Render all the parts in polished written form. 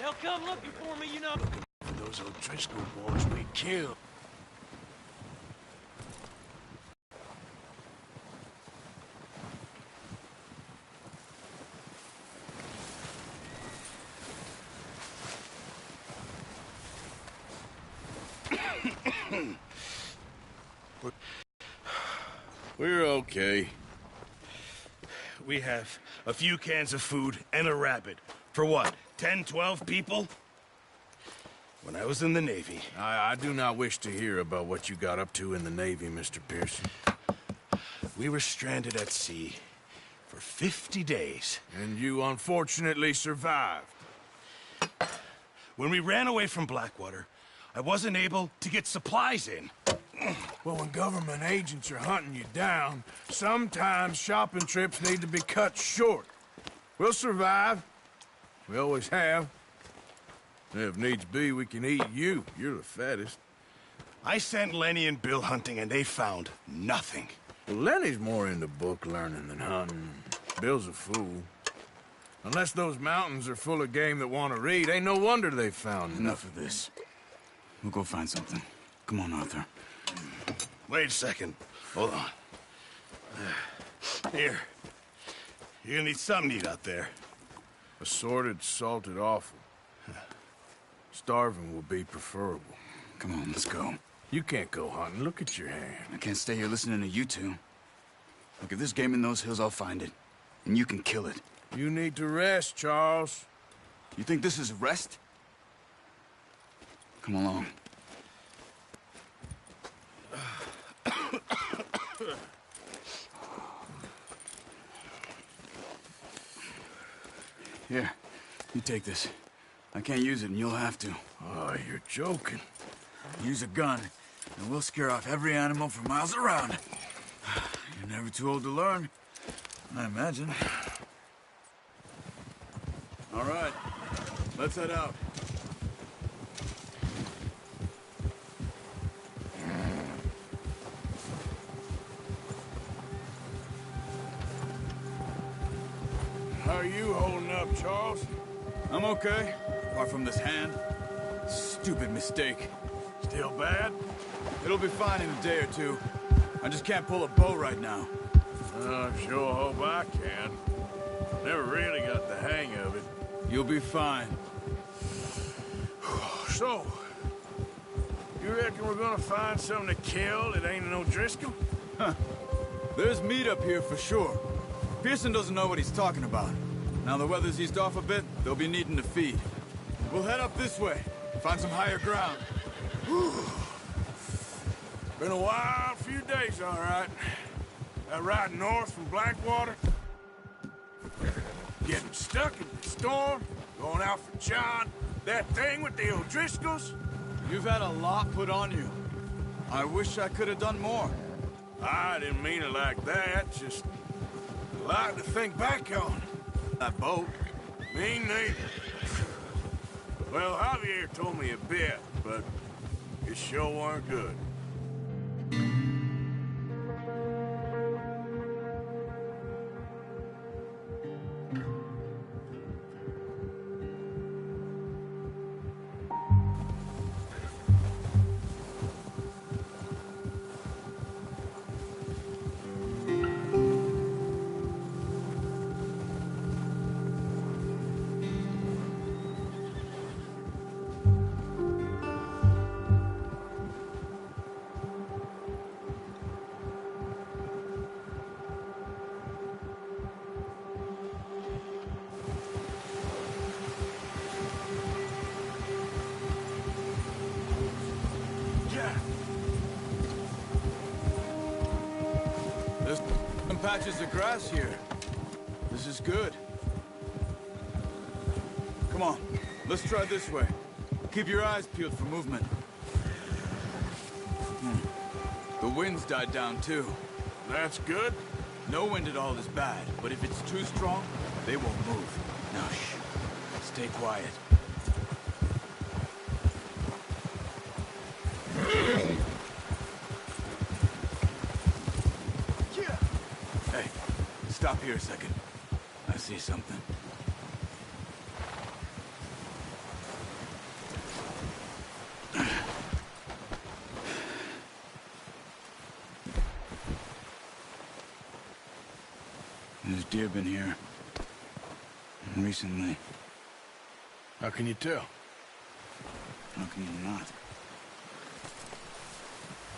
They'll come looking for me, you know. Looking for those O'Driscoll boys we killed. We're okay. We have a few cans of food and a rabbit. For what, 10, 12 people? When I was in the Navy... I do not wish to hear about what you got up to in the Navy, Mr. Pearson. We were stranded at sea for 50 days. And you unfortunately survived. When we ran away from Blackwater, I wasn't able to get supplies in. Well, when government agents are hunting you down, sometimes shopping trips need to be cut short. We'll survive. We always have. If needs be, we can eat you. You're the fattest. I sent Lenny and Bill hunting, and they found nothing. Well, Lenny's more into book learning than hunting. Bill's a fool. Unless those mountains are full of game that want to read, ain't no wonder they found Enough of this. We'll go find something. Come on, Arthur. Wait a second. Hold on. Here. You're gonna need something to eat out there. Assorted, salted offal. Starving will be preferable. Come on, let's go. You can't go hunting. Look at your hand. I can't stay here listening to you two. Look, if there's game in those hills, I'll find it. And you can kill it. You need to rest, Charles. You think this is rest? Come along. Here, you take this. I can't use it, and you'll have to. Oh, you're joking. Use a gun, and we'll scare off every animal for miles around. You're never too old to learn, I imagine. All right, let's head out. How are you holding up, Charles? I'm okay, apart from this hand. Stupid mistake. Still bad? It'll be fine in a day or two. I just can't pull a bow right now. I sure hope I can. Never really got the hang of it. You'll be fine. So, you reckon we're gonna find something to kill that ain't an O'Driscoll? Huh. There's meat up here for sure. Pearson doesn't know what he's talking about. Now the weather's eased off a bit, they'll be needing to feed. We'll head up this way, find some higher ground. Been a wild few days, all right. That ride north from Blackwater. Getting stuck in the storm, going out for John. That thing with the O'Driscolls. You've had a lot put on you. I wish I could have done more. I didn't mean it like that, just a lot to think back on. That boat. Me neither. Well, Javier told me a bit, but it sure weren't good. There's some patches of grass here. This is good. Come on, let's try this way. Keep your eyes peeled for movement. The wind's died down too. That's good. No wind at all is bad, but if it's too strong, they won't move. Now shh, stay quiet. Hey, stop here a second. I see something. have been here. Recently. How can you tell? How can you not?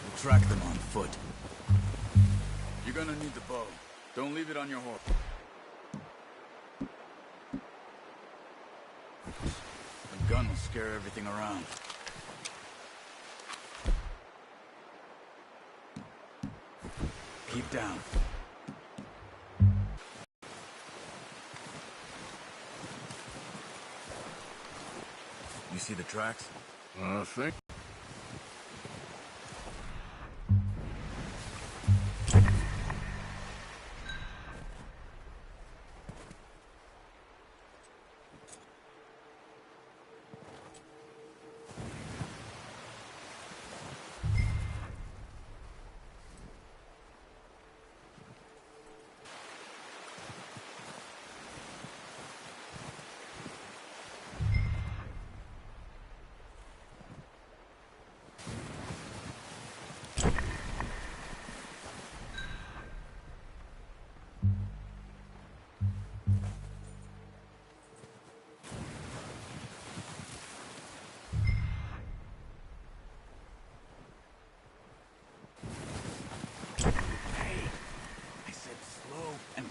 We'll track them on foot. You're gonna need the bow. Don't leave it on your horse. The gun will scare everything around. Keep down. You see the tracks? I think.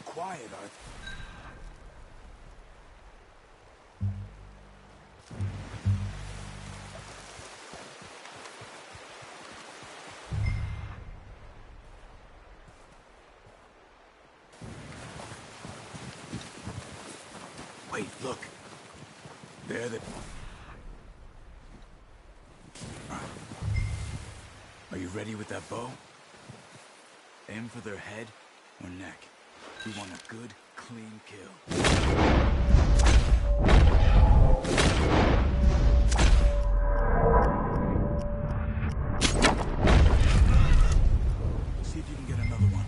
Quiet, Arthur. Wait, look. There they... Are you ready with that bow? Aim for their head or neck. We want a good, clean kill. See if you can get another one.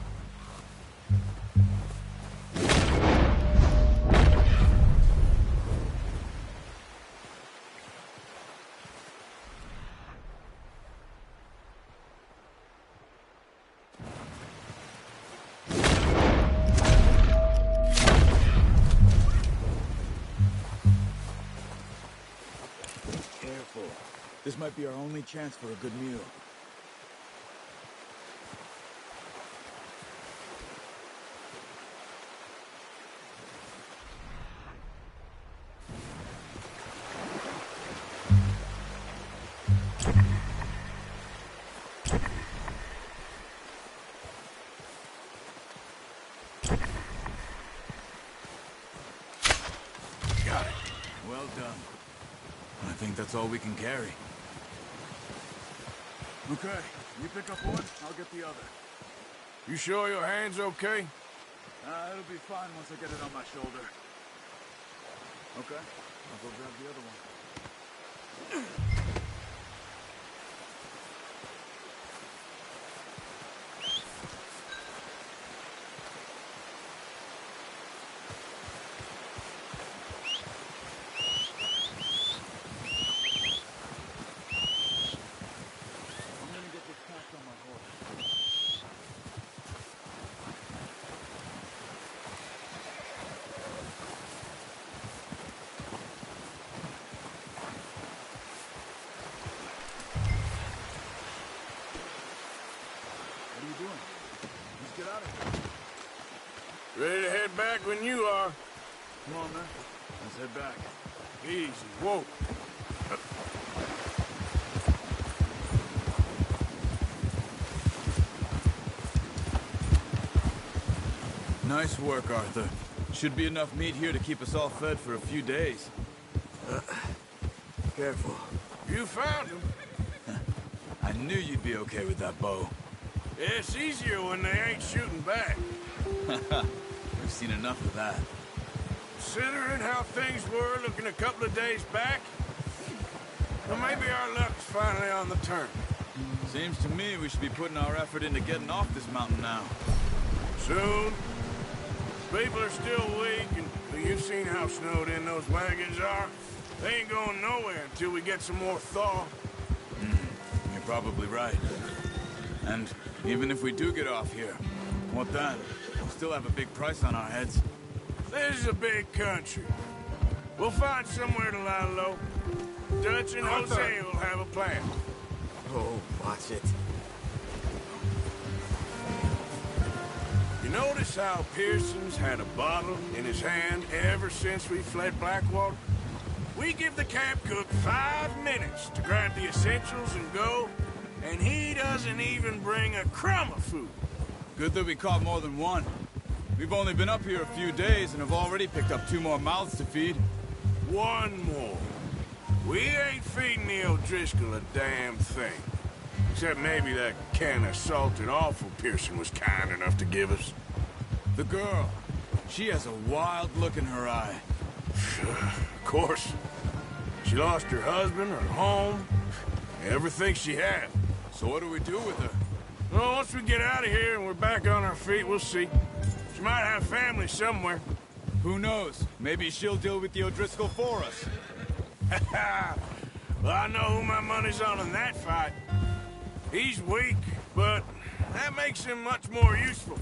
This might be our only chance for a good meal. Got it. Well done. I think that's all we can carry. Okay, you pick up one, I'll get the other. You sure your hand's okay? It'll be fine once I get it on my shoulder. Okay, I'll go grab the other one. Ready to head back when you are. Come on, man. Let's head back. Easy. Whoa. Nice work, Arthur. Should be enough meat here to keep us all fed for a few days. Careful. You found him. I knew you'd be okay with that bow. It's easier when they ain't shooting back. We've seen enough of that. Considering how things were looking a couple of days back, well, maybe our luck's finally on the turn. Seems to me we should be putting our effort into getting off this mountain now. Soon. People are still weak, and you've seen how snowed in those wagons are. They ain't going nowhere until we get some more thaw. You're probably right. And even if we do get off here, what then? We'll still have a big price on our heads. This is a big country. We'll find somewhere to lie low. Dutch and Jose will have a plan. Oh, watch it. You notice how Pearson's had a bottle in his hand ever since we fled Blackwater? We give the camp cook 5 minutes to grab the essentials and go, and he doesn't even bring a crumb of food. Good that we caught more than one. We've only been up here a few days and have already picked up 2 more mouths to feed. 1 more. We ain't feeding the O'Driscoll a damn thing. Except maybe that can of salted offal Pearson was kind enough to give us. The girl, she has a wild look in her eye. Of course. She lost her husband, her home, everything she had. So what do we do with her? Well, once we get out of here and we're back on our feet, we'll see. She might have family somewhere. Who knows? Maybe she'll deal with the O'Driscoll for us. Well, I know who my money's on in that fight. He's weak, but that makes him much more useful.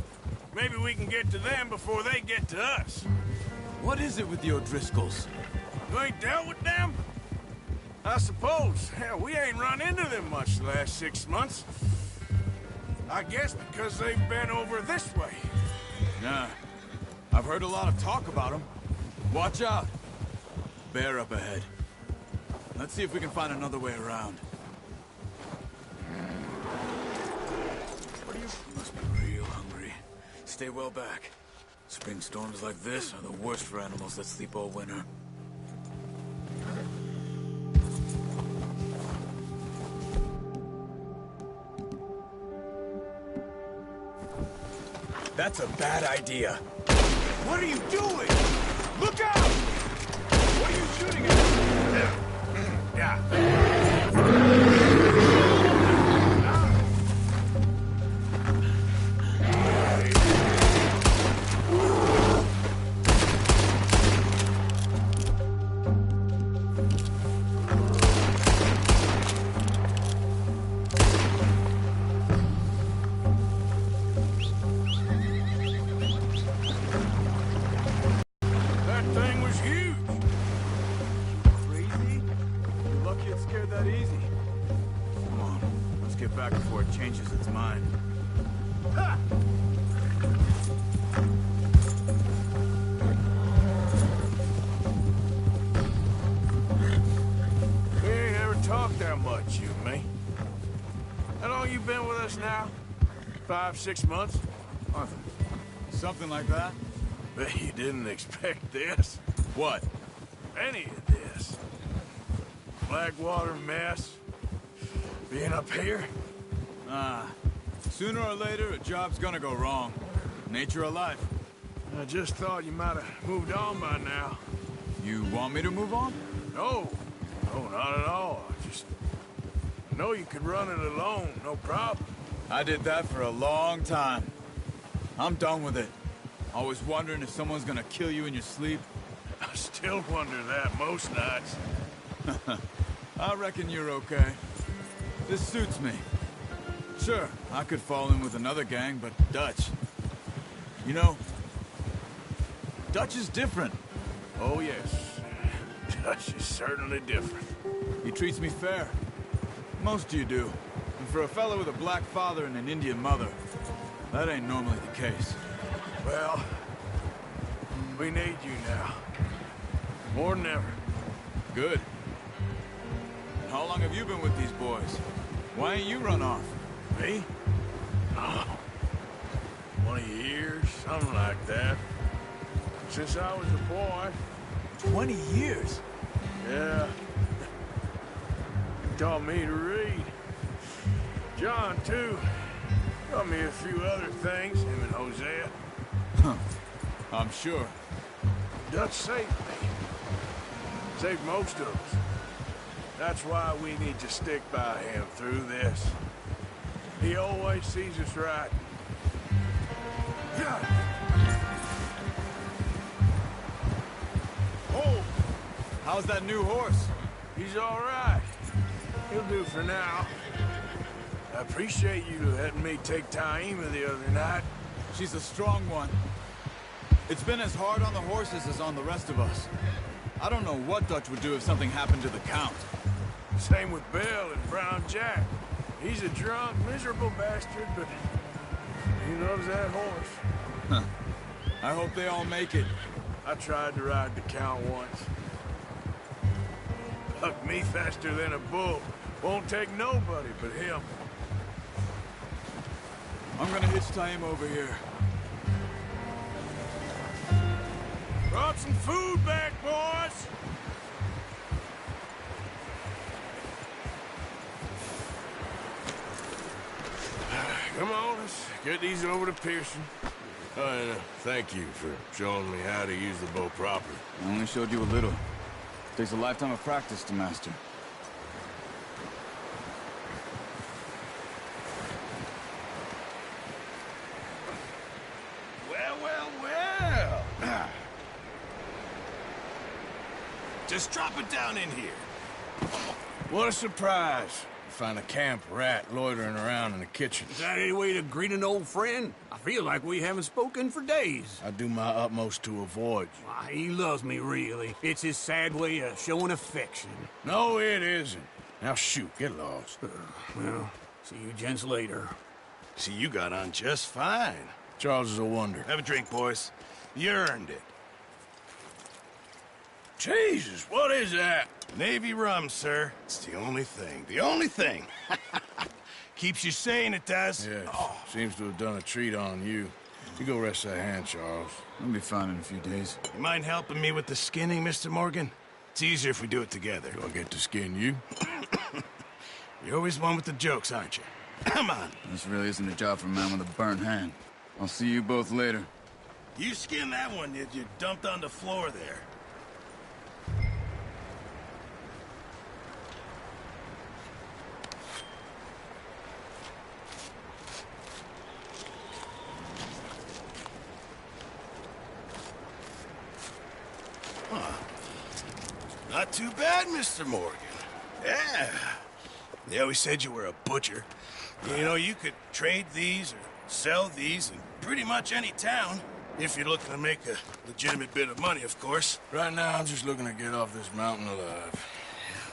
Maybe we can get to them before they get to us. What is it with the O'Driscolls? You ain't dealt with them? I suppose. Hell, we ain't run into them much the last 6 months. I guess because they've been over this way. Nah. I've heard a lot of talk about them. Watch out. Bear up ahead. Let's see if we can find another way around. You must be real hungry. Stay well back. Spring storms like this are the worst for animals that sleep all winter. That's a bad idea. What are you doing? Look out! What are you shooting at? That thing was huge. Crazy? You're lucky it scared that easy. Come on, let's get back before it changes its mind. Ha! We ain't ever talked that much, you and me. How long you been with us now? 5, 6 months? Arthur, something like that? Bet you didn't expect this. What? Any of this. Blackwater mess. Being up here. Sooner or later, a job's gonna go wrong. Nature of life. I just thought you might have moved on by now. You want me to move on? No. No, not at all. I know you could run it alone, no problem. I did that for a long time. I'm done with it. Always wondering if someone's gonna kill you in your sleep. I still wonder that most nights. I reckon you're okay. This suits me. Sure, I could fall in with another gang, but Dutch... You know, Dutch is different. Oh, yes. Dutch is certainly different. He treats me fair. Most of you do. And for a fellow with a black father and an Indian mother, that ain't normally the case. Well, we need you now. More than ever. Good. And how long have you been with these boys? Why ain't you run off? Me? Oh, 20 years, something like that. Since I was a boy. 20 years? Yeah. He taught me to read. John, too. Taught me a few other things, him and Hosea. I'm sure. Dutch saved me. Saved most of us. That's why we need to stick by him through this. He always sees us right. Oh! How's that new horse? He's all right. He'll do for now. I appreciate you letting me take Taima the other night. She's a strong one. It's been as hard on the horses as on the rest of us. I don't know what Dutch would do if something happened to the Count. Same with Bill and Brown Jack. He's a drunk, miserable bastard, but he loves that horse. Huh. I hope they all make it. I tried to ride the Count once. Bucked me faster than a bull. Won't take nobody but him. I'm gonna hitch tie him over here. Brought some food back, boys! Come on, let's get these over to Pearson. Oh, and thank you for showing me how to use the bow properly. I only showed you a little. Takes a lifetime of practice to master. Well. Just drop it down in here. What a surprise. Find a camp rat loitering around in the kitchen. Is that any way to greet an old friend? I feel like we haven't spoken for days. I do my utmost to avoid you. Why, he loves me, really. It's his sad way of showing affection. No, it isn't. Now shoot, get lost. Well, see you gents later. See, you got on just fine. Charles is a wonder. Have a drink, boys. You earned it. Jesus, what is that? Navy rum, sir. It's the only thing. The only thing. Keeps you sane, it does. Yes, seems to have done a treat on you. You go rest that hand, Charles. I'll be fine in a few days. You mind helping me with the skinning, Mr. Morgan? It's easier if we do it together. Do I get to skin you? You're always one with the jokes, aren't you? Come on. This really isn't a job for a man with a burnt hand. I'll see you both later. You skinned that one you dumped on the floor there. Not too bad, Mr. Morgan. Yeah. They always said you were a butcher. You know, you could trade these or sell these in pretty much any town. If you're looking to make a legitimate bit of money, of course. Right now, I'm just looking to get off this mountain alive.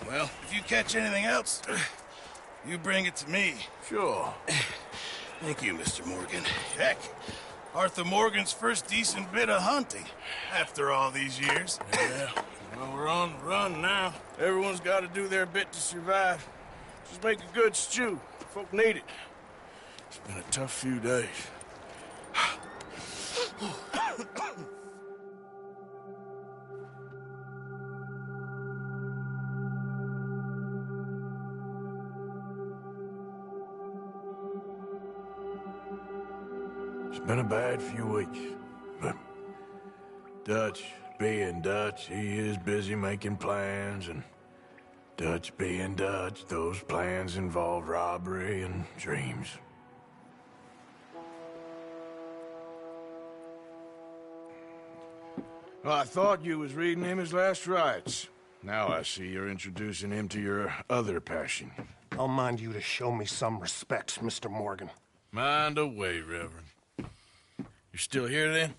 Well, if you catch anything else, you bring it to me. Sure. Thank you, Mr. Morgan. Heck, Arthur Morgan's first decent bit of hunting after all these years. Yeah. Well, we're on the run now. Everyone's got to do their bit to survive. Just make a good stew. Folk need it. It's been a tough few days. It's been a bad few weeks, but Dutch being Dutch, he is busy making plans, and Dutch being Dutch, those plans involve robbery and dreams. Well, I thought you was reading him his last rites. Now I see you're introducing him to your other passion. I'll mind you to show me some respect, Mr. Morgan. Mind away, Reverend. You're still here, then?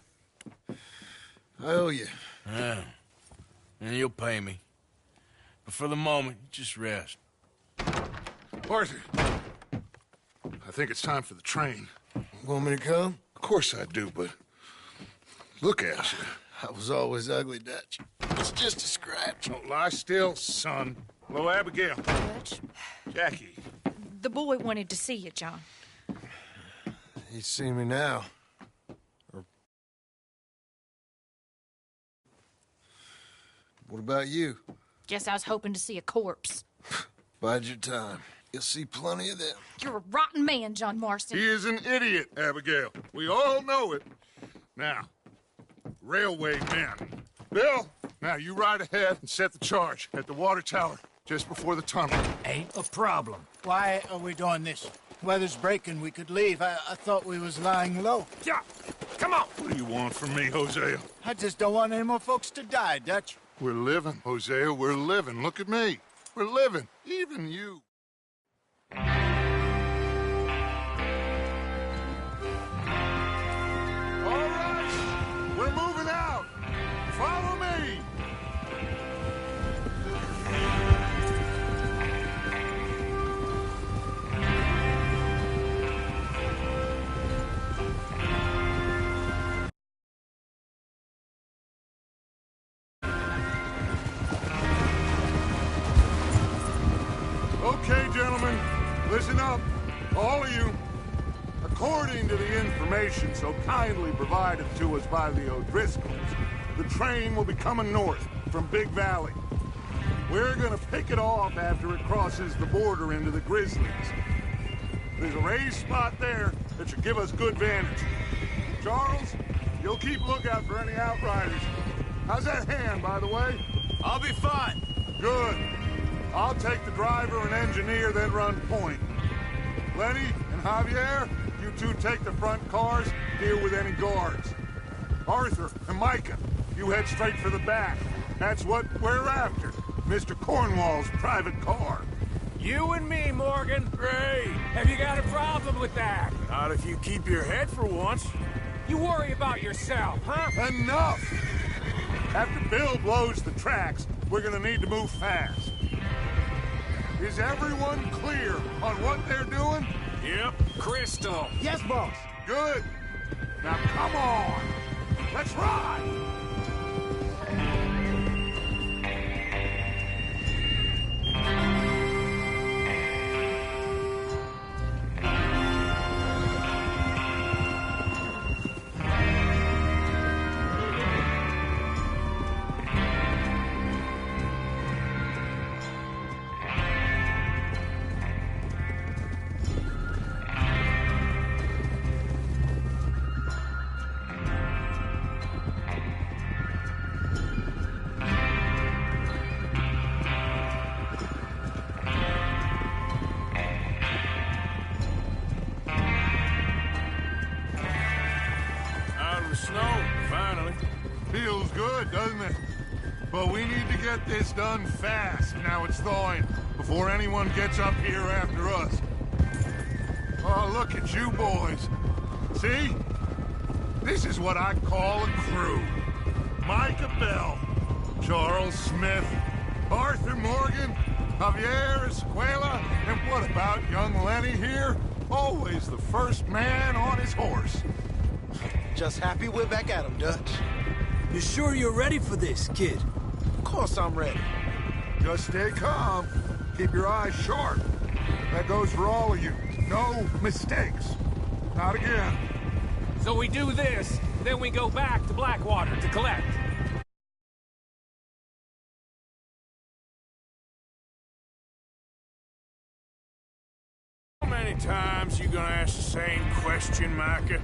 I owe you. Yeah. And you'll pay me. But for the moment, just rest. Arthur, I think it's time for the train. Want me to come? Of course I do, but look at you. I was always ugly, Dutch. It's just a scratch. Don't lie still, son. Hello, Abigail. Dutch, Jackie. the boy wanted to see you, John. He's seen me now. What about you? Guess I was hoping to see a corpse. Bide your time. You'll see plenty of them. You're a rotten man, John Marston. He is an idiot, Abigail. We all know it. Now, railway men. Bill, now you ride ahead and set the charge at the water tower just before the tunnel. Ain't a problem. Why are we doing this? Weather's breaking. We could leave. I thought we was lying low. Yeah, come on. What do you want from me, Hosea? I just don't want any more folks to die, Dutch. We're living, Hosea. We're living. Look at me. We're living. Even you. All right, we're moving. Listen up, all of you. According to the information so kindly provided to us by the O'Driscolls, the train will be coming north from Big Valley. We're gonna pick it off after it crosses the border into the Grizzlies. There's a raised spot there that should give us good vantage. Charles, you'll keep lookout for any outriders. How's that hand, by the way? I'll be fine. Good. I'll take the driver and engineer, then run point. Lenny and Javier, you two take the front cars, deal with any guards. Arthur and Micah, you head straight for the back. That's what we're after. Mr. Cornwall's private car. You and me, Morgan. Great. Have you got a problem with that? Not if you keep your head for once. You worry about yourself, huh? Enough! After Bill blows the tracks, we're gonna need to move fast. Is everyone clear on what they're doing? Yep. Crystal. Yes, boss. Good. Now come on. Let's ride! Snow, finally. Feels good, doesn't it? But we need to get this done fast, now it's thawing, before anyone gets up here after us. Oh, look at you boys. See? This is what I call a crew. Micah Bell, Charles Smith, Arthur Morgan, Javier Escuela, and what about young Lenny here? Always the first man on his horse. Just happy we're back at him, Dutch. You sure you're ready for this, kid? Of course I'm ready. Just stay calm. Keep your eyes sharp. That goes for all of you. No mistakes. Not again. So we do this, then we go back to Blackwater to collect. How many times you gonna ask the same question, Micah?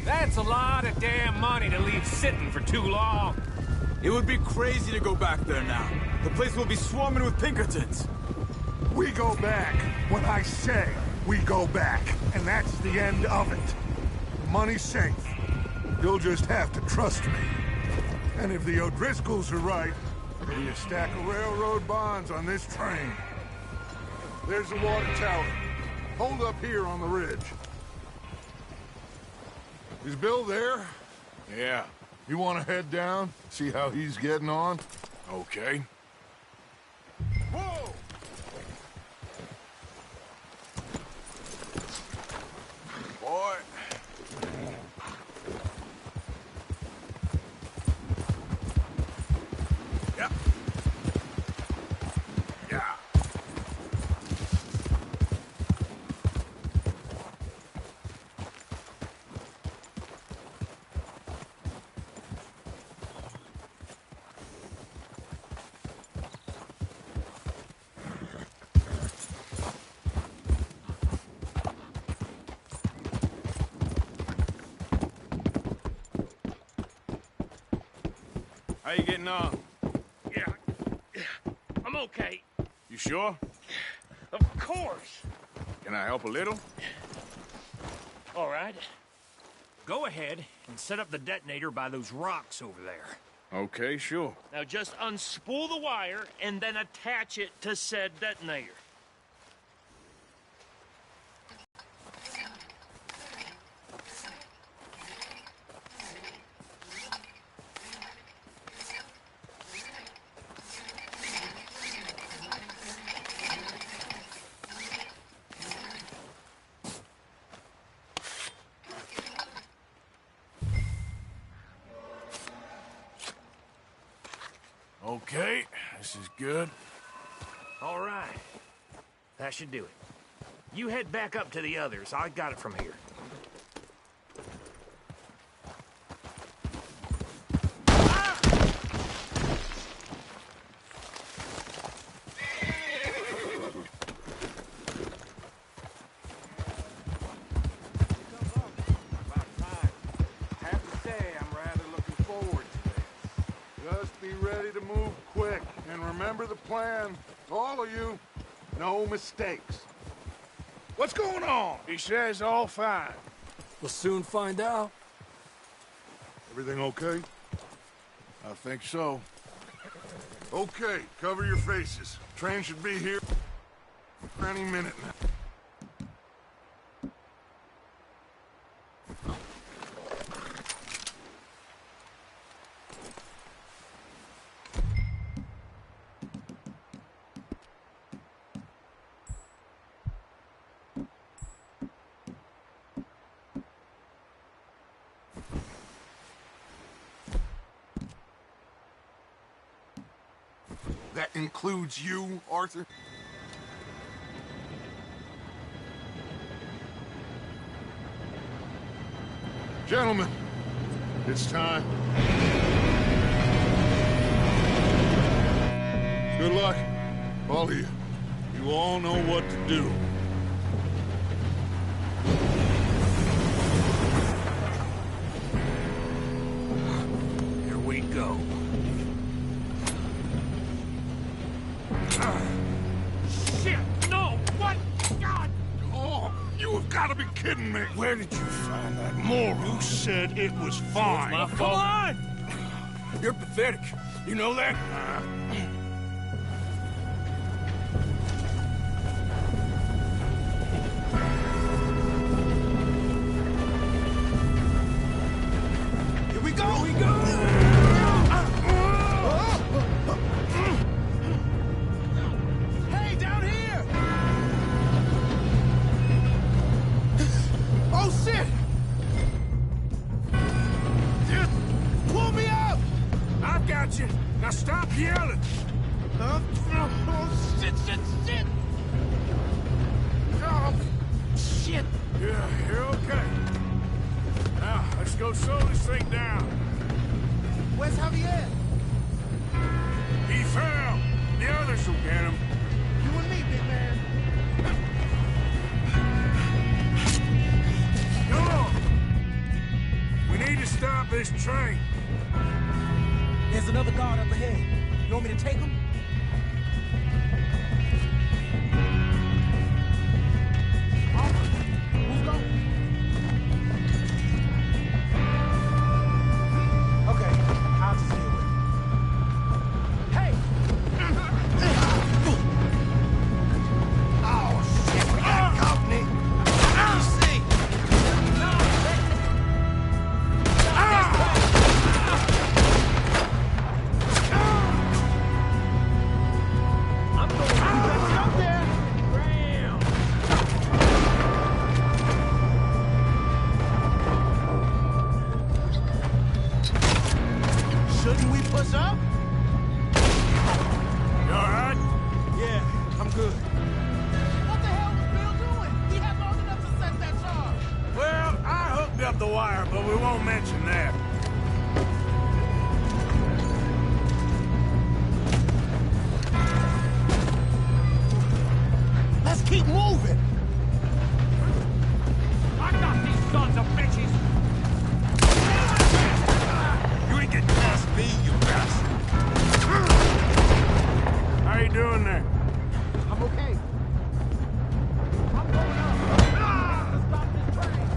That's a lot of damn money to leave sitting for too long. It would be crazy to go back there now. The place will be swarming with Pinkertons. We go back when I say we go back, and that's the end of it. The money's safe. You'll just have to trust me. And if the O'Driscolls are right, there'll be a stack of railroad bonds on this train. There's the water tower. Hold up here on the ridge. Is Bill there? Yeah. You want to head down, see how he's getting on? Okay. Whoa! Boy. Yeah. Yeah. How you getting on? Yeah, I'm okay. You sure? Of course. Can I help a little? All right. Go ahead and set up the detonator by those rocks over there. Okay, sure. Now just unspool the wire and then attach it to said detonator. Okay, this is good. All right. That should do it. You head back up to the others. I got it from here. Just be ready to move quick, and remember the plan. All of you, no mistakes. What's going on? He says all fine. We'll soon find out. Everything okay? I think so. Okay, cover your faces. Train should be here any minute now. That includes you, Arthur? Gentlemen, it's time. Good luck, all of you. You all know what to do. Here we go. Shit! No! What? God! Oh, you have got to be kidding me. Where did you find that moron? You said it was fine. My Come fault. on! You're pathetic. You know that? Here we go! Here we go! Hey, down here! Oh, shit! Just pull me up! I've got you. Now stop yelling. Oh, shit, shit, shit! Oh, shit! Yeah, you're okay. Now, let's go slow this thing down. Where's Javier? He fell. The others will get him. You and me, big man. Come on. We need to stop this train. There's another guard up ahead. You want me to take him? Who's going? Okay, I'll just deal with it. Hey! Oh, shit, we got company. Easy! I'm going to get up there. Bam! Shouldn't we push up? You all right? Yeah, I'm good. What the hell was Bill doing? He had long enough to set that charge. Well, I hooked up the wire, but we won't mention that. Let's keep moving. I got these sons of bitches! You ain't getting past me, you bastard. How you doing there? I'm okay. I'm going up. Let's stop this train.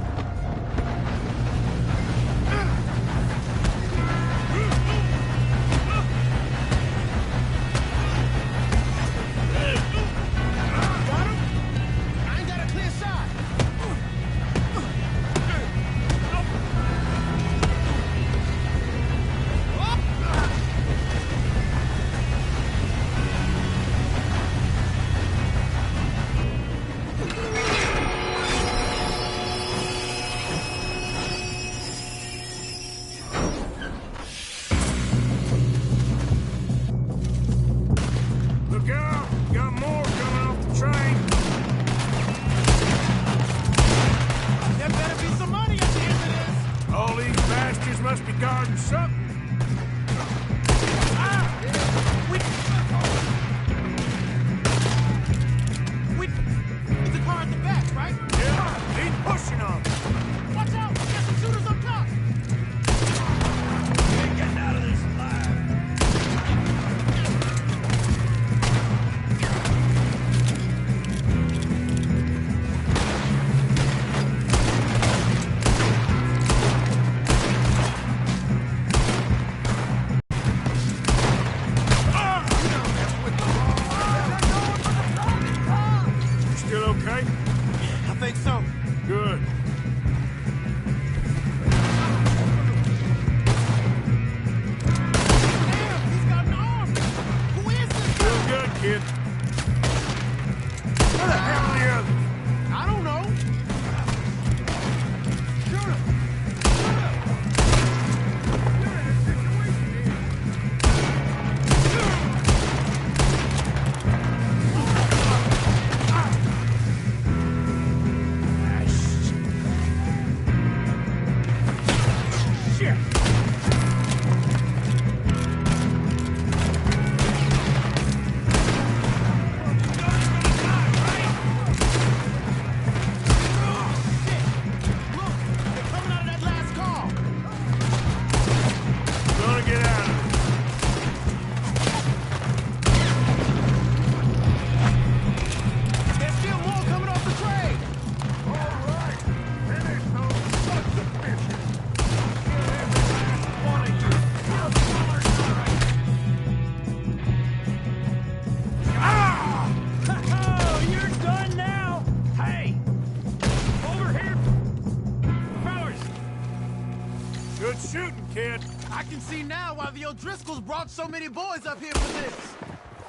can see now why the O'Driscolls brought so many boys up here for this.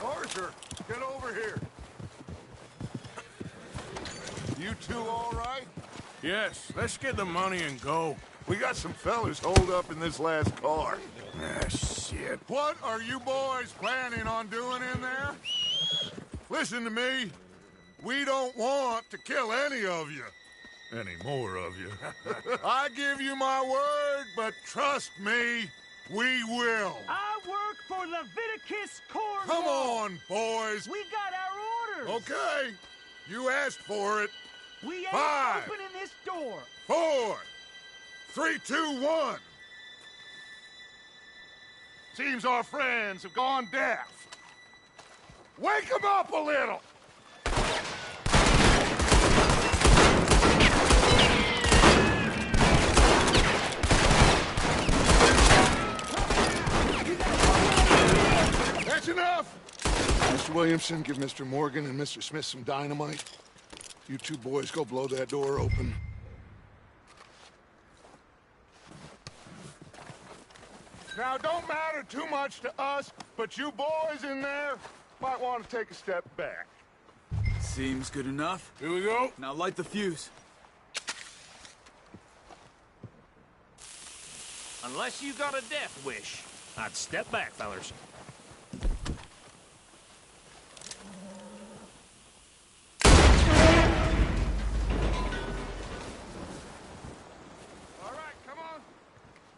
Arthur, get over here. You two all right? Yes, let's get the money and go. We got some fellas holed up in this last car. Ah, shit. What are you boys planning on doing in there? Listen to me. We don't want to kill any of you. Any more of you. I give you my word, but trust me, we will. I work for Leviticus Corps. Come on, boys. We got our orders. Okay. You asked for it. We ain't 5, opening this door. 4, 3, 2, 1. Seems our friends have gone deaf. Wake them up a little. That's enough. Mr. Williamson, give Mr. Morgan and Mr. Smith some dynamite. You two boys go blow that door open. Now, don't matter too much to us, but you boys in there might want to take a step back. Seems good enough. Here we go. Now light the fuse. Unless you got a death wish, I'd step back, fellers. All right, come on.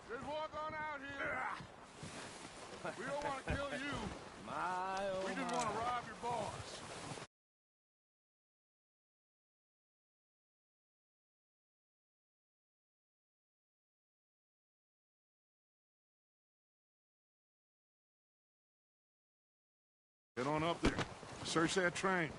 Just walk on out here. We don't want to kill you. We just want to rob your boss. Get on up there. Search that train.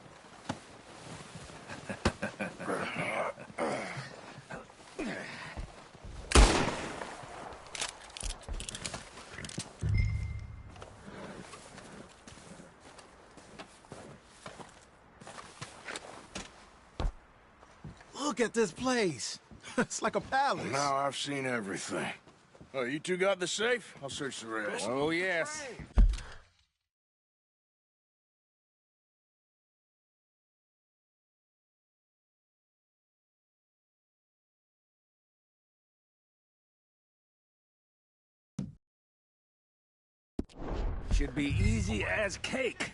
Look at this place. It's like a palace. Now I've seen everything. Oh, you two got the safe? I'll search the rest. Oh, yes. Should be easy as cake.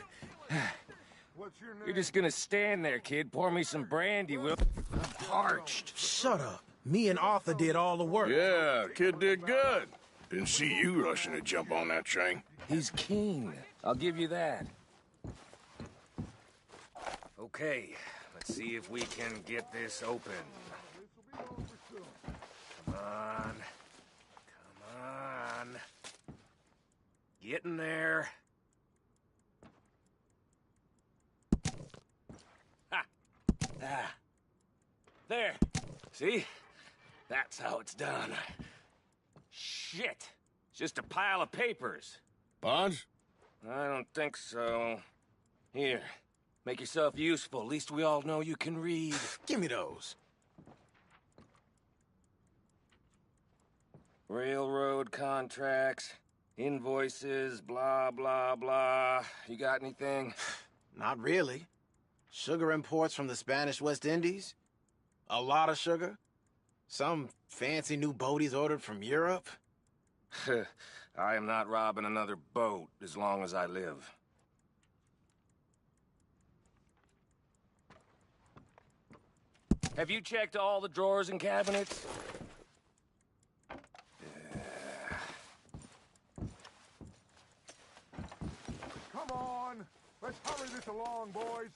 What's your name? You're just gonna stand there, kid. Pour me some brandy, will. I'm parched. Shut up. Me and Arthur did all the work. Yeah, kid did good. Didn't see you rushing to jump on that train. He's keen. I'll give you that. Okay, let's see if we can get this open. Come on. Come on. Get in there. Ha! Ah. There. See? That's how it's done. Shit. It's just a pile of papers. Bonds? I don't think so. Here. Make yourself useful. At least we all know you can read. Give me those. Railroad contracts, invoices, blah, blah, blah. You got anything? Not really. Sugar imports from the Spanish West Indies. A lot of sugar. Some fancy new boat he's ordered from Europe. I am not robbing another boat as long as I live. Have you checked all the drawers and cabinets? Come on. Let's hurry this along, boys.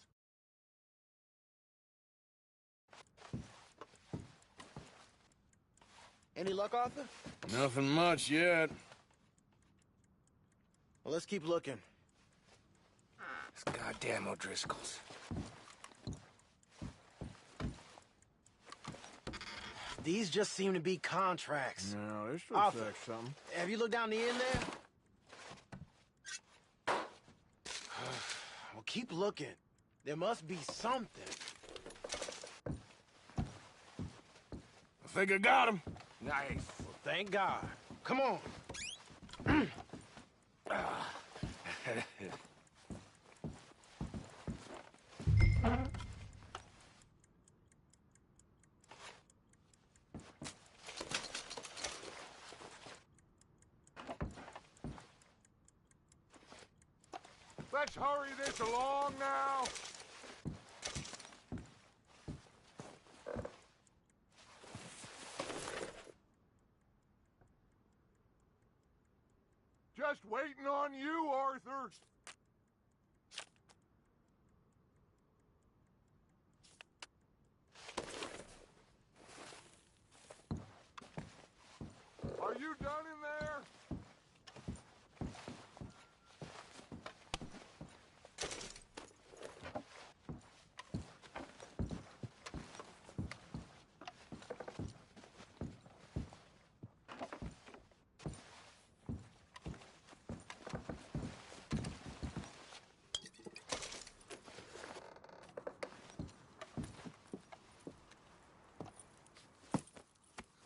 Any luck, Arthur? Nothing much yet. Well, let's keep looking. These goddamn O'Driscolls. These just seem to be contracts. No, this looks like something. Have you looked down the end there? Well, keep looking. There must be something. I think I got him. Nice. Well, thank God. Come on. Let's hurry this along now. Just waiting on you, Arthur. Are you done in there?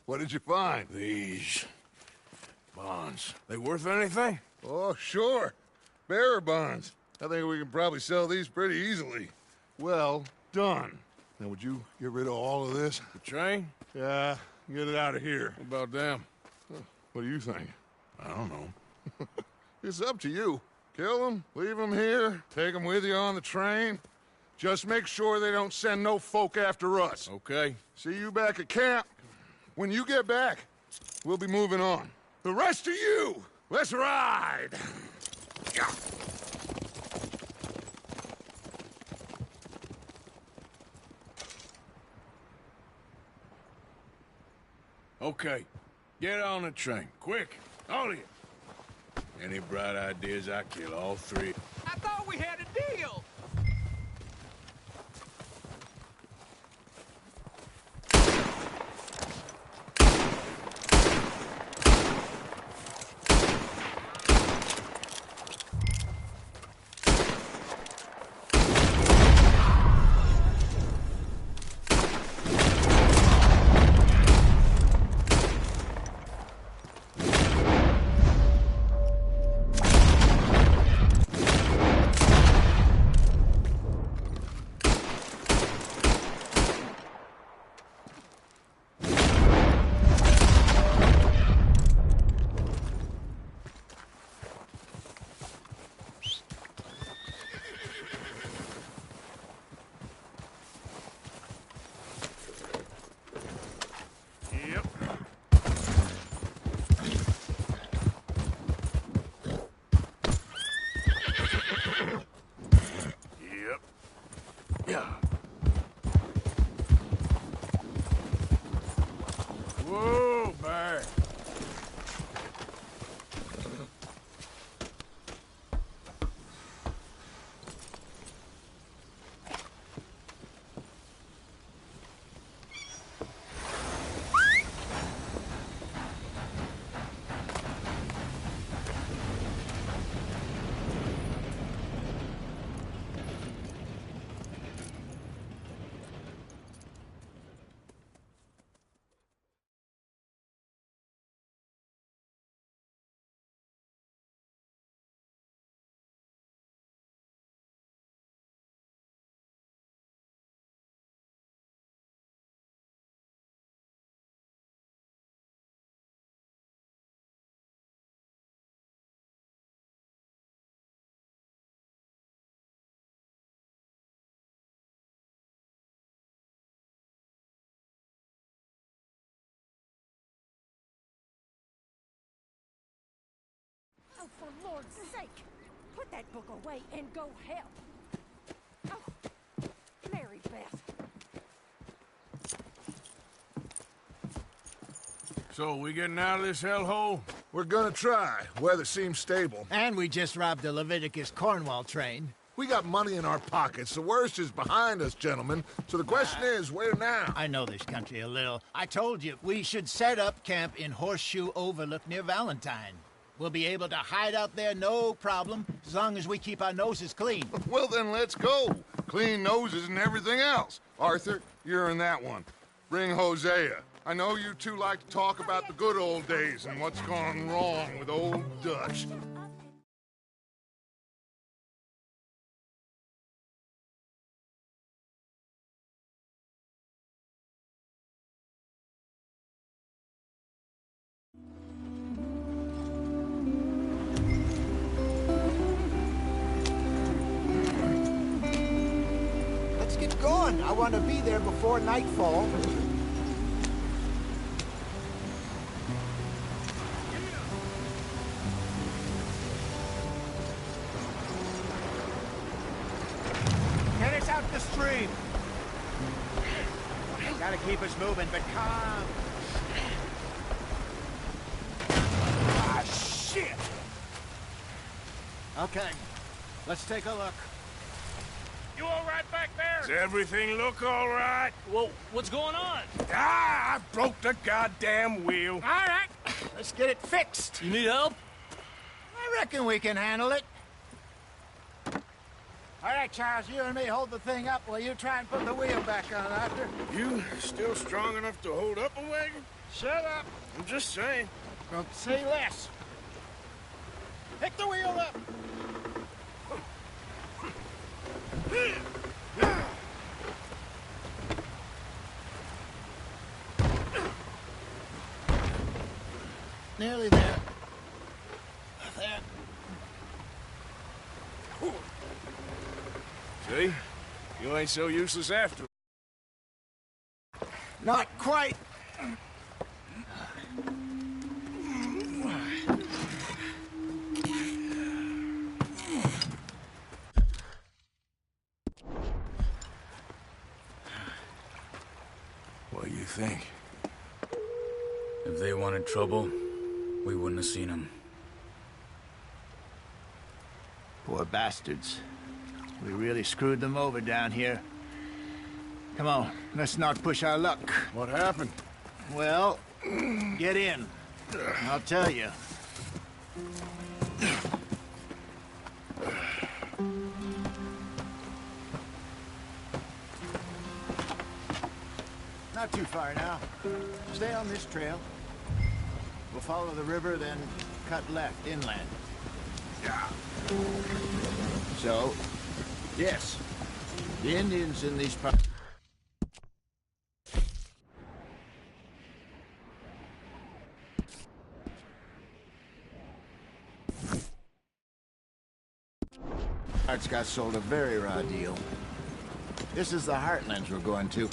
What did you find? These bonds. They worth anything? Oh, sure. Bearer bonds. I think we can probably sell these pretty easily. Well done. Now, would you get rid of all of this? The train? Yeah, get it out of here. What about them? What do you think? I don't know. It's up to you. Kill them, leave them here, take them with you on the train. Just make sure they don't send no folk after us. Okay. See you back at camp. When you get back, we'll be moving on. The rest of you, let's ride! Yeah. Okay. Get on the train. Quick. All of you. Any bright ideas, I kill all three. I thought we had a deal! Whoa, Bear. Oh, for Lord's sake! Put that book away and go help! Oh, Mary Beth. So, we getting out of this hellhole? We're gonna try. Weather seems stable. And we just robbed the Leviticus Cornwall train. We got money in our pockets. The worst is behind us, gentlemen. So the question is, where now? I know this country a little. I told you, we should set up camp in Horseshoe Overlook near Valentine. We'll be able to hide out there, no problem, as long as we keep our noses clean. Well, then let's go. Clean noses and everything else. Arthur, you're in that one. Bring Hosea. I know you two like to talk about the good old days and what's gone wrong with old Dutch. going. I want to be there before nightfall. Get us out the stream. Gotta keep us moving, but calm. Ah, shit! Okay, let's take a look. You all right back there? Does everything look all right? Well, what's going on? Ah, I broke the goddamn wheel. All right, let's get it fixed. You need help? I reckon we can handle it. All right, Charles, you and me hold the thing up while you try and put the wheel back on, Arthur. You still strong enough to hold up a wagon? Shut up. I'm just saying. Don't say less. Pick the wheel up. Nearly there. There. See? You ain't so useless after. Not quite. What do you think? If they wanted trouble, we wouldn't have seen them. Poor bastards. We really screwed them over down here. Come on, let's not push our luck. What happened? Well, get in. I'll tell you. Not too far now. Stay on this trail. We'll follow the river, then cut left inland. Yeah. So, yes, the Indians in these parts. Got sold a very raw deal. This is the heartlands we're going to.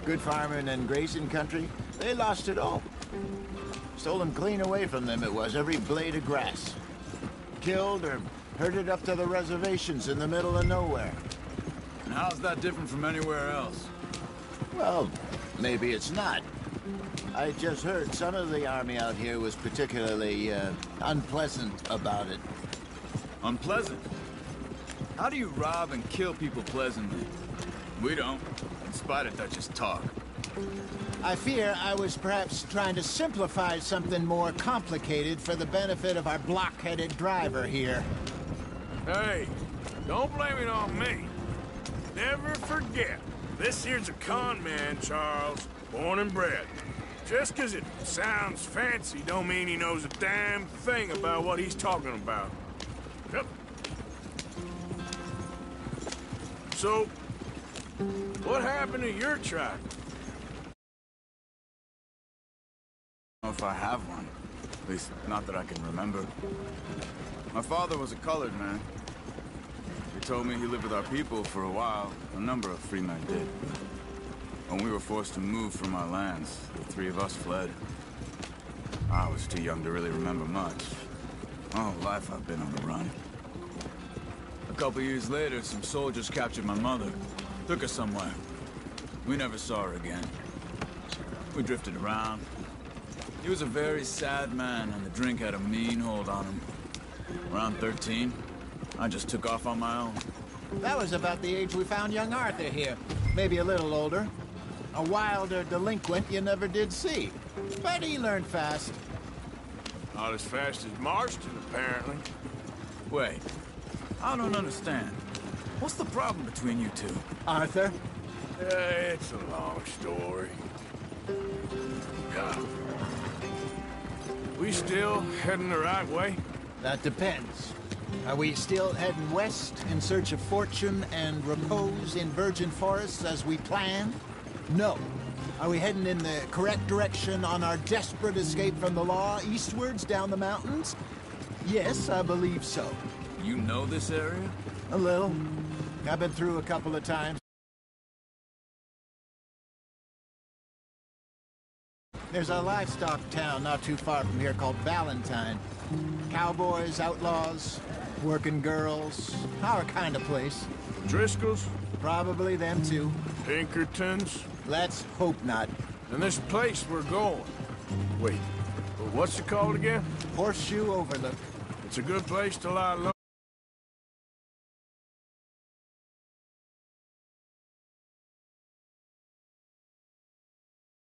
Good farming and grazing country. They lost it all. Stolen clean away from them it was, every blade of grass. Killed or herded up to the reservations in the middle of nowhere. And how's that different from anywhere else? Well, maybe it's not. I just heard some of the army out here was particularly unpleasant about it. Unpleasant? How do you rob and kill people pleasantly? We don't, in spite of Dutch's talk. I fear I was perhaps trying to simplify something more complicated for the benefit of our block-headed driver here. Hey, don't blame it on me. Never forget, this here's a con man, Charles, born and bred. Just 'cause it sounds fancy don't mean he knows a damn thing about what he's talking about. Yep. So, what happened to your tribe? I don't know if I have one. At least, not that I can remember. My father was a colored man. He told me he lived with our people for a while. A number of free men did. When we were forced to move from our lands, the three of us fled. I was too young to really remember much. My whole life I've been on the run. A couple years later, some soldiers captured my mother. Took her somewhere. We never saw her again. We drifted around. He was a very sad man, and the drink had a mean hold on him. Around 13, I just took off on my own. That was about the age we found young Arthur here. Maybe a little older. A wilder delinquent you never did see. But he learned fast. Not as fast as Marston, apparently. Wait, I don't understand. What's the problem between you two? Arthur? It's a long story. Yeah. We still heading the right way? That depends. Are we still heading west in search of fortune and repose in virgin forests as we planned? No. Are we heading in the correct direction on our desperate escape from the law eastwards down the mountains? Yes, I believe so. You know this area? A little. I've been through a couple of times. There's a livestock town not too far from here called Valentine. Cowboys, outlaws, working girls, our kind of place. Driscoll's? Probably them too. Pinkertons? Let's hope not. And this place we're going. Wait, what's it called again? Horseshoe Overlook. It's a good place to lie low.